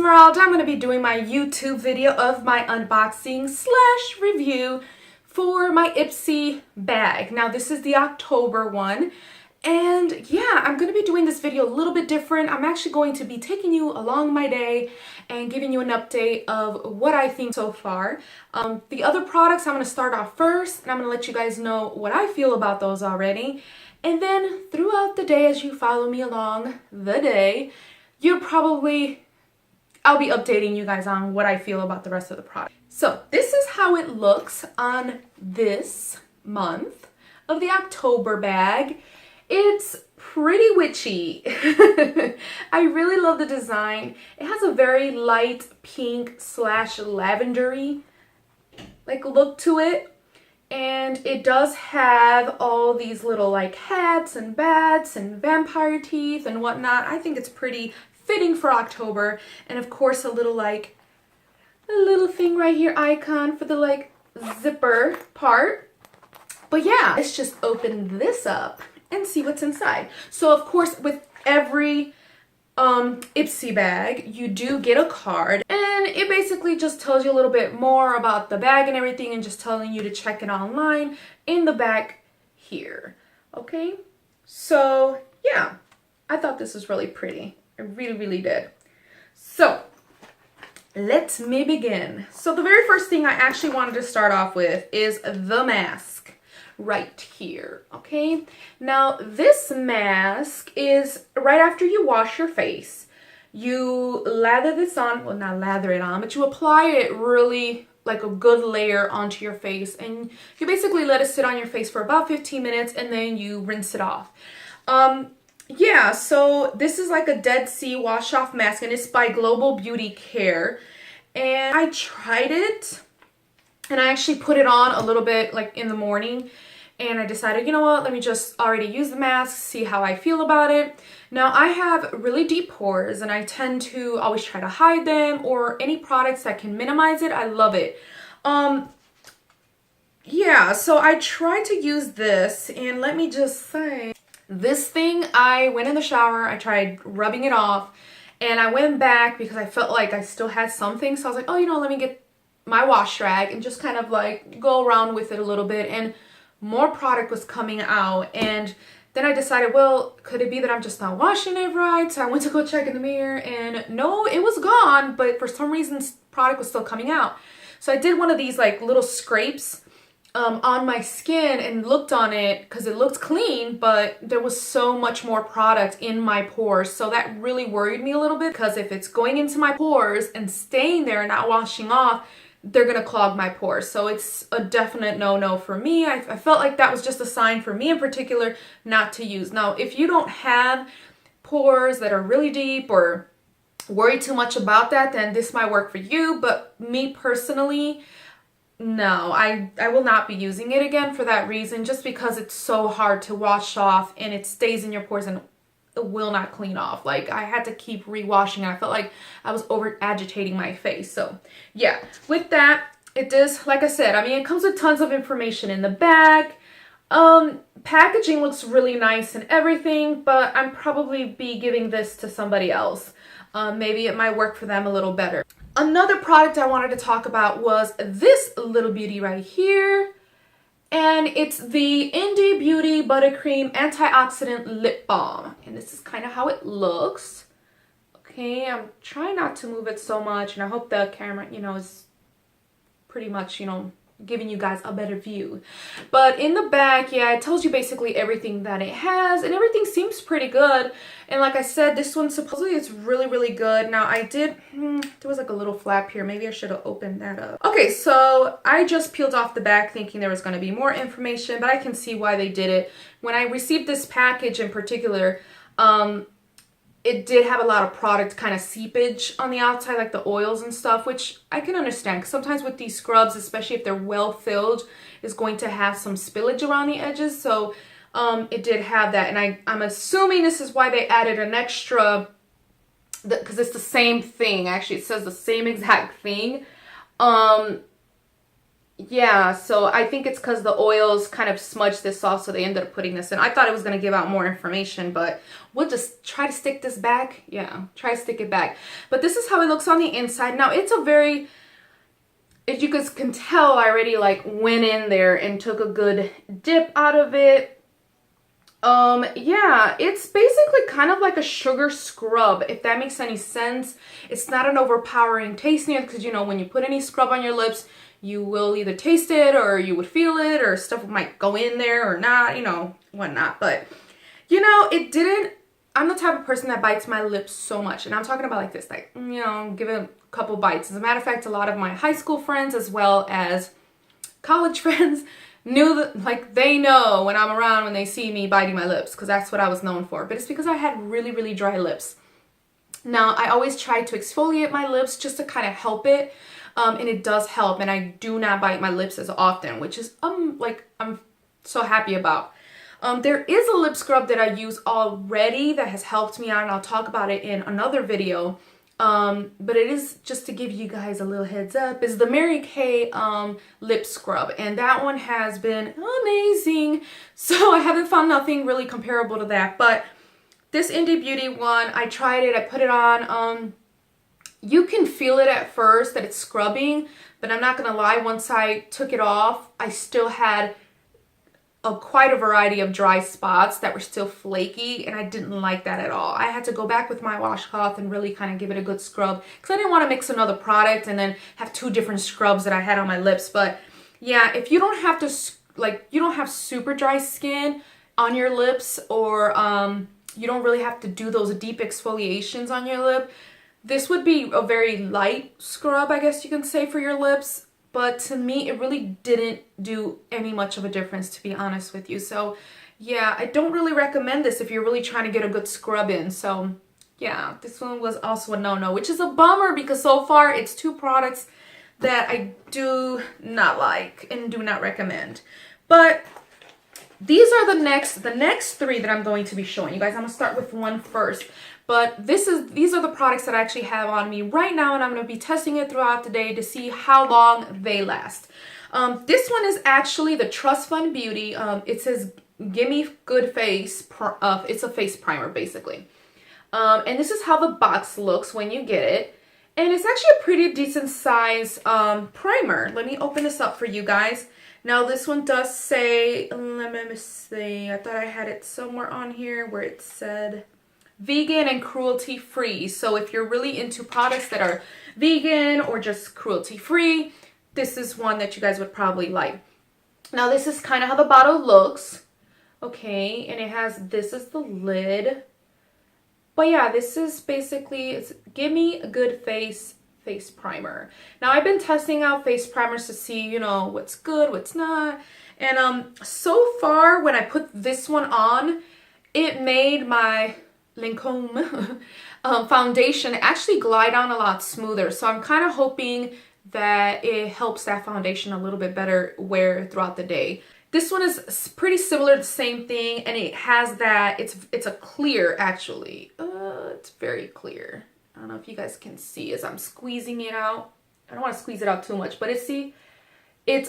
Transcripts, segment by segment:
Esmeralda. I'm going to be doing my YouTube video of my unboxing slash review for my Ipsy bag. Now this is the October one, and yeah, I'm going to be doing this video a little bit different. I'm actually going to be taking you along my day and giving you an update of what I think so far. The other products I'm going to start off first, and I'm going to let you guys know what I feel about those already. And then throughout the day, as you follow me along the day, I'll be updating you guys on what I feel about the rest of the product. So this is how it looks on this month of the October bag. It's pretty witchy. I really love the design. It has a very light pink slash lavendery look to it. And it does have all these little hats and bats and vampire teeth and whatnot. I think it's pretty fitting for October. And of course a little thing right here, icon for the zipper part. But yeah, let's just open this up and see what's inside. So of course with every Ipsy bag you do get a card, and it basically just tells you a little bit more about the bag and everything, and just telling you to check it online in the back here. Okay, so yeah, I thought this was really pretty. I really did. So let me begin. So the very first thing I actually wanted to start off with is the mask right here. Okay, now this mask is right after you wash your face. You lather this on, well, not lather it on, but you apply it really like a good layer onto your face, and you basically let it sit on your face for about 15 minutes and then you rinse it off. Yeah, so this is like a Dead Sea wash off mask, and it's by Global Beauty Care, and I tried it and I actually put it on a little bit in the morning, and I decided, you know what, let me just already use the mask, see how I feel about it. Now I have really deep pores and I tend to always try to hide them, or any products that can minimize it, I love it. Yeah, so I tried to use this, and let me just say, this thing, I went in the shower, I tried rubbing it off, and I went back because I felt like I still had something, so I was like, oh, you know, let me get my wash rag and just kind of go around with it a little bit, and more product was coming out. And then I decided, well, could it be that I'm just not washing it right? So I went to go check in the mirror, and no, it was gone, but for some reason product was still coming out. So I did one of these little scrapes on my skin and looked on it, because it looked clean, but there was so much more product in my pores. So that really worried me a little bit, because if it's going into my pores and staying there and not washing off, they're gonna clog my pores. So it's a definite no-no for me. I felt like that was just a sign for me in particular not to use. Now, if you don't have pores that are really deep or worry too much about that, then this might work for you. But me personally, no, I will not be using it again for that reason, just because it's so hard to wash off and it stays in your pores and it will not clean off. I had to keep rewashing, and I felt like I was over agitating my face. So yeah, with that, it does, like I said, I mean, it comes with tons of information in the bag. Packaging looks really nice and everything, but I'm probably be giving this to somebody else. Maybe it might work for them a little better. Another product I wanted to talk about was this little beauty right here. And it's the Indi Beauty Buttercream Antioxidant Lip Balm. And this is kind of how it looks. Okay, I'm trying not to move it so much, and I hope the camera, is pretty much, giving you guys a better view. But in the back, yeah, it tells you basically everything that it has, and everything seems pretty good. And like I said, this one supposedly is really good. Now I did, there was a little flap here. Maybe I should have opened that up. Okay, so I just peeled off the back thinking there was going to be more information, but I can see why they did it. When I received this package in particular, it did have a lot of product kind of seepage on the outside, like the oils and stuff, which I can understand, because sometimes with these scrubs, especially if they're well filled, is going to have some spillage around the edges. So it did have that, and I'm assuming this is why they added an extra, because it's the same thing. Actually, it says the same exact thing. yeah, so I think it's because the oils kind of smudged this off, so they ended up putting this in. I thought it was going to give out more information, but we'll just try to stick this back. Yeah, try to stick it back. But this is how it looks on the inside. Now, it's a very, if you guys can tell, I already like went in there and took a good dip out of it. Yeah, it's basically kind of like a sugar scrub, if that makes any sense. It's not an overpowering taste in it, because you know, when you put any scrub on your lips, you will either taste it or you would feel it, or stuff might go in there or not, you know, whatnot. But, you know, it didn't, I'm the type of person that bites my lips so much. And I'm talking about like this, like, you know, give it a couple bites. As a matter of fact, a lot of my high school friends as well as college friends knew that, like, they know when I'm around when they see me biting my lips, because that's what I was known for. But it's because I had really, really dry lips. Now, I always try to exfoliate my lips just to kind of help it. And it does help, and I do not bite my lips as often, which is like, I'm so happy about. There is a lip scrub that I use already that has helped me out, and I'll talk about it in another video. But it is, just to give you guys a little heads up, is the Mary Kay lip scrub, and that one has been amazing. So I haven't found nothing really comparable to that, but this Indi Beauty one, I tried it, I put it on. You can feel it at first that it's scrubbing, but I'm not gonna lie, once I took it off, I still had quite a variety of dry spots that were still flaky, and I didn't like that at all. I had to go back with my washcloth and really kind of give it a good scrub, because I didn't want to mix another product and then have two different scrubs that I had on my lips. But yeah, if you don't have to, like, you don't have super dry skin on your lips, or you don't really have to do those deep exfoliations on your lip, this would be a very light scrub, I guess you can say, for your lips. But to me, it really didn't do any much of a difference, to be honest with you. So yeah, I don't really recommend this if you're really trying to get a good scrub in. So yeah, this one was also a no-no, which is a bummer, because so far it's two products that I do not like and do not recommend. But these are the next three that I'm going to be showing you guys. I'm gonna start with one first. But these are the products that I actually have on me right now, and I'm going to be testing it throughout the day to see how long they last. This one is actually the tre'StiQue Beauty. It says Gimme Good Face. It's a face primer, basically. And this is how the box looks when you get it. And it's actually a pretty decent size primer. Let me open this up for you guys. Now, this one does say, let me see, I thought I had it somewhere on here where it said vegan and cruelty free. So if you're really into products that are vegan or just cruelty free, this is one that you guys would probably like. Now, this is kind of how the bottle looks. Okay, and it has, this is the lid. But yeah, this is basically, it's Gimme a Good Face primer. Now, I've been testing out face primers to see, you know, what's good, what's not. And so far, when I put this one on, it made my Lancome foundation actually glide on a lot smoother. So I'm kind of hoping that it helps that foundation a little bit better wear throughout the day. This one is pretty similar, the same thing, and it has that, it's a clear, actually. It's very clear. I don't know if you guys can see as I'm squeezing it out. I don't want to squeeze it out too much, but it's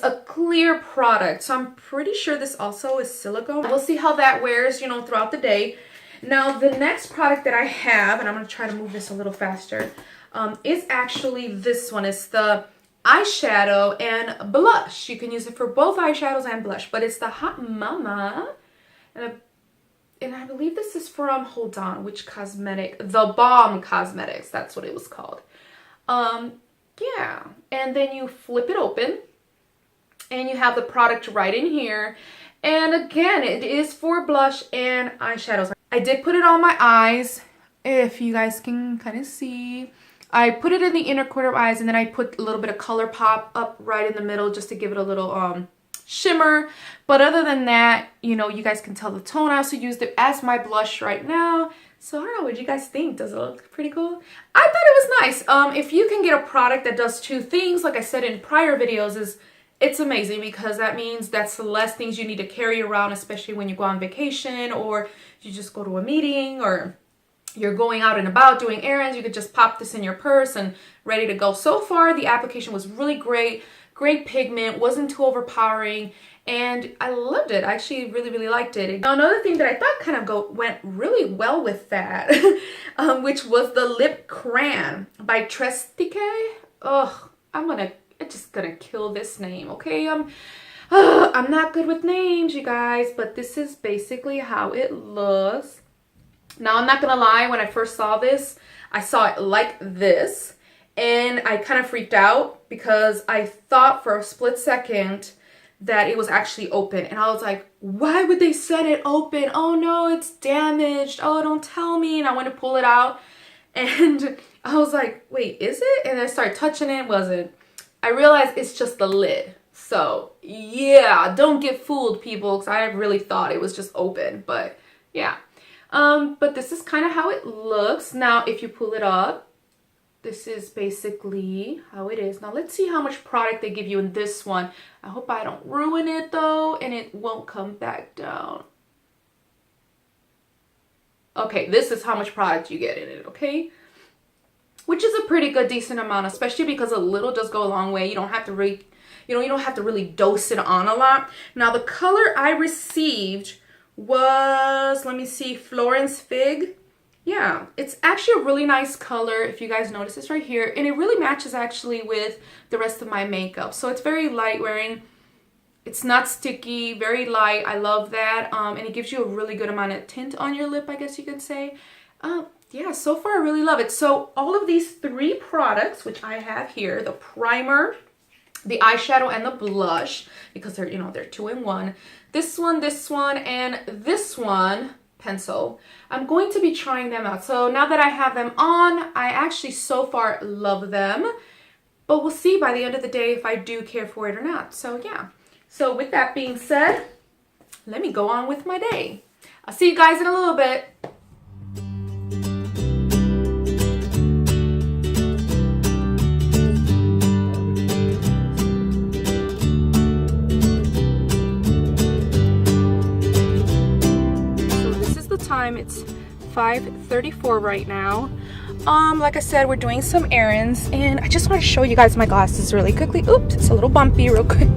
a clear product. So I'm pretty sure this also is silicone. We'll see how that wears, you know, throughout the day. Now, the next product that I have, and I'm going to try to move this a little faster, is actually this one. It's the eyeshadow and blush. You can use it for both eyeshadows and blush, but it's the Hot Mama. And I believe this is from, hold on, which cosmetic? theBalm Cosmetics. That's what it was called. Yeah. And then you flip it open, and you have the product right in here. And again, it is for blush and eyeshadows. I did put it on my eyes, if you guys can kind of see. I put it in the inner corner of eyes, and then I put a little bit of Color Pop up right in the middle just to give it a little shimmer. But other than that, you know, you guys can tell the tone. I also used it as my blush right now. So I don't know, what do you guys think? Does it look pretty cool? I thought it was nice. If you can get a product that does two things, like I said in prior videos, it's amazing, because that means that's less things you need to carry around, especially when you go on vacation or you just go to a meeting or you're going out and about doing errands. You could just pop this in your purse and ready to go. So far, the application was really great. Great pigment, wasn't too overpowering, and I loved it. I actually really liked it. Now, another thing that I thought kind of went really well with that, which was the lip crayon by tre'StiQue. Ugh, I'm just gonna kill this name, okay? I'm not good with names, you guys, but this is basically how it looks. Now, I'm not gonna lie, when I first saw this, I saw it like this, and I kind of freaked out because I thought for a split second that it was actually open, and I was like, why would they set it open? Oh no, it's damaged. Oh, don't tell me. And I went to pull it out, and I was like, wait, is it? And I started touching it. Wasn't. I realized it's just the lid. So yeah, don't get fooled, people, because I really thought it was just open. But yeah, but this is kind of how it looks. Now, if you pull it up, this is basically how it is. Now let's see how much product they give you in this one. I hope I don't ruin it though, and it won't come back down. Okay, this is how much product you get in it, okay? Which is a pretty good, decent amount, especially because a little does go a long way. You don't have to really, you don't have to really dose it on a lot. Now the color I received was, let me see, Florence Fig. Yeah, it's actually a really nice color, if you guys notice this right here, and it really matches actually with the rest of my makeup. So it's very light wearing. It's not sticky, very light. I love that. And it gives you a really good amount of tint on your lip, I guess you could say. Yeah, so far I really love it. So all of these 3 products, which I have here, the primer, the eyeshadow, and the blush, because they're, you know, they're 2 in 1. This one, and this one, pencil. I'm going to be trying them out. So now that I have them on, I actually so far love them, but we'll see by the end of the day if I do care for it or not. So yeah. So with that being said, let me go on with my day. I'll see you guys in a little bit. It's 5:34 right now. Like I said, we're doing some errands, and I just want to show you guys my glasses really quickly. Oops, it's a little bumpy real quick.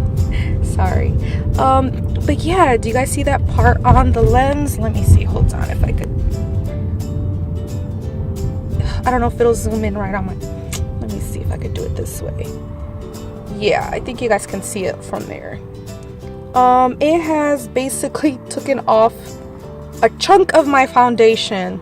Sorry. But yeah, do you guys see that part on the lens? Let me see. Hold on, if I could. I don't know if it'll zoom in right on my. Let me see if I could do it this way. Yeah, I think you guys can see it from there. It has basically taken off a chunk of my foundation.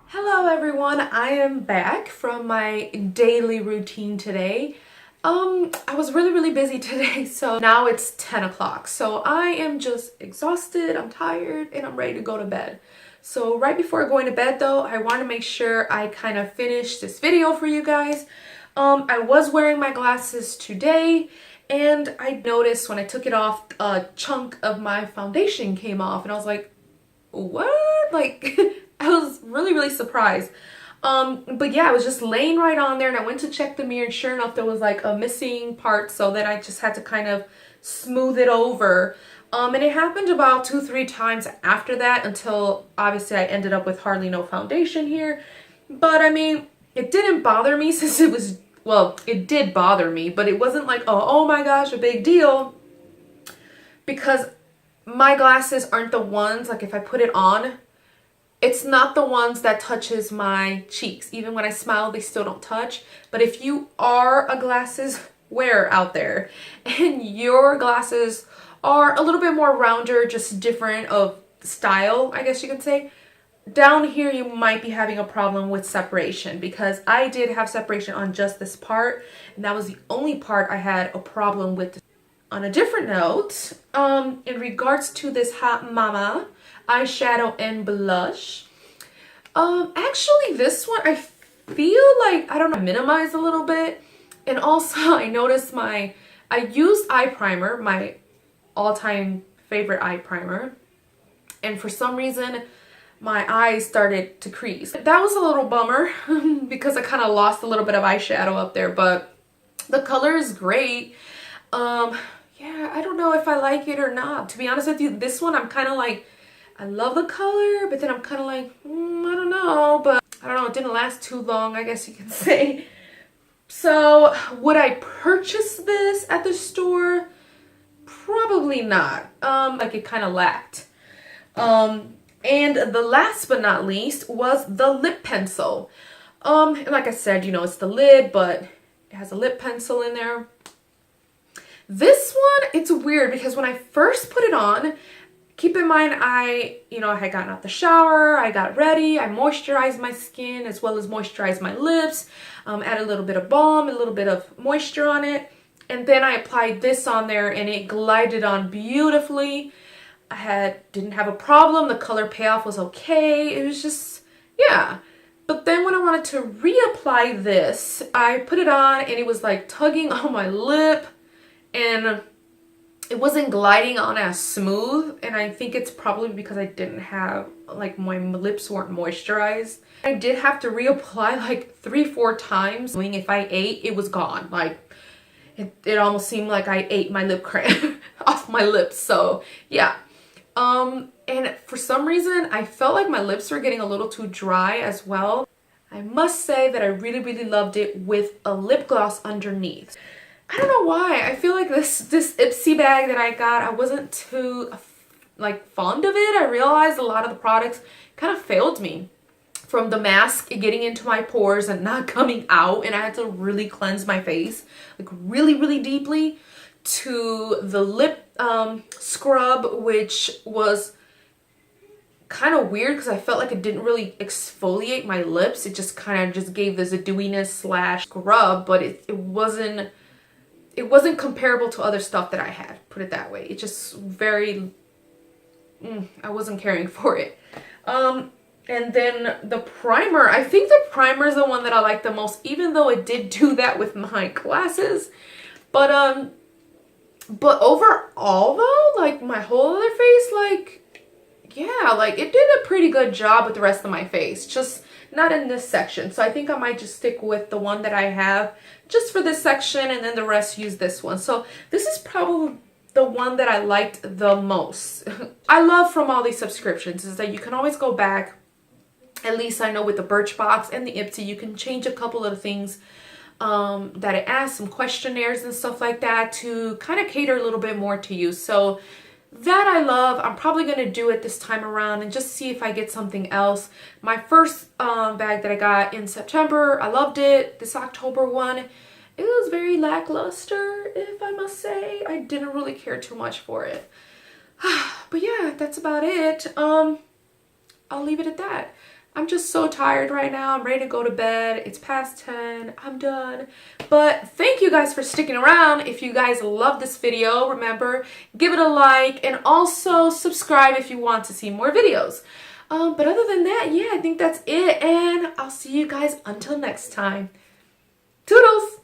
Hello everyone, I am back from my daily routine today. I was really busy today, so now it's 10 o'clock. So I am just exhausted, I'm tired, and I'm ready to go to bed. So right before going to bed though, I want to make sure I kind of finish this video for you guys. I was wearing my glasses today, and I noticed when I took it off, a chunk of my foundation came off, and I was like, what? Like, I was really surprised. But yeah, I was just laying right on there, and I went to check the mirror, and sure enough, there was like a missing part, so then I just had to kind of smooth it over. And it happened about 2-3 times after that, until obviously I ended up with hardly no foundation here. But I mean, it didn't bother me since it was, well, it did bother me, but it wasn't like, oh my gosh, a big deal, because my glasses aren't the ones, like if I put it on, it's not the ones that touches my cheeks. Even when I smile, they still don't touch. But if you are a glasses wearer out there, and your glasses are a little bit more rounder, just different of style, I guess you could say, down here you might be having a problem with separation, because I did have separation on just this part, and that was the only part I had a problem with. On a different note, in regards to this Hot Mama eyeshadow and blush, actually this one I feel like, I don't know, minimized a little bit. And also I noticed I used eye primer, my all-time favorite eye primer, and for some reason my eyes started to crease. That was a little bummer because I kind of lost a little bit of eyeshadow up there, but the color is great. Yeah, I don't know if I like it or not. To be honest with you, this one I'm kind of like, I love the color, but then I'm kind of like, I don't know. But I don't know, it didn't last too long, I guess you can say. So would I purchase this at the store? Probably not. Like it kind of lacked. And the last but not least was the lip pencil. And like I said, you know, it's the lid, but it has a lip pencil in there. This one, it's weird because when I first put it on, keep in mind, I had gotten out the shower, I got ready, I moisturized my skin as well as moisturized my lips, add a little bit of balm, a little bit of moisture on it, and then I applied this on there and it glided on beautifully. Didn't have a problem, the color payoff was okay, it was just, yeah. But then when I wanted to reapply this, I put it on and it was like tugging on my lip and it wasn't gliding on as smooth, and I think it's probably because I didn't have, like, my lips weren't moisturized. I did have to reapply like 3-4 times. If I ate, it was gone. Like, it almost seemed like I ate my lip crayon off my lips. So yeah. And for some reason, I felt like my lips were getting a little too dry as well. I must say that I really, really loved it with a lip gloss underneath. I don't know why. I feel like this Ipsy bag that I got, I wasn't too like fond of it. I realized a lot of the products kind of failed me. From the mask getting into my pores and not coming out, and I had to really cleanse my face like really, really deeply, to the lip scrub, which was kind of weird because I felt like it didn't really exfoliate my lips. It just kind of just gave this a dewiness slash scrub, but it wasn't comparable to other stuff that I had, put it that way. It just very, I wasn't caring for it. And then the primer, I think the primer is the one that I like the most, even though it did do that with my glasses. But overall though, like my whole other face, like, yeah, like it did a pretty good job with the rest of my face, just not in this section. So I think I might just stick with the one that I have just for this section, and then the rest use this one. So this is probably the one that I liked the most. I love from all these subscriptions is that you can always go back. At least I know with the Birchbox and the Ipsy, you can change a couple of things that it asks, some questionnaires and stuff like that, to kind of cater a little bit more to you. So that I love. I'm probably going to do it this time around and just see if I get something else. My first bag that I got in September, I loved it. This October one, it was very lackluster, if I must say. I didn't really care too much for it. But yeah, that's about it. I'll leave it at that. I'm just so tired right now. I'm ready to go to bed. It's past 10. I'm done. But thank you guys for sticking around. If you guys love this video, remember, give it a like and also subscribe if you want to see more videos. But other than that, yeah, I think that's it. And I'll see you guys until next time. Toodles!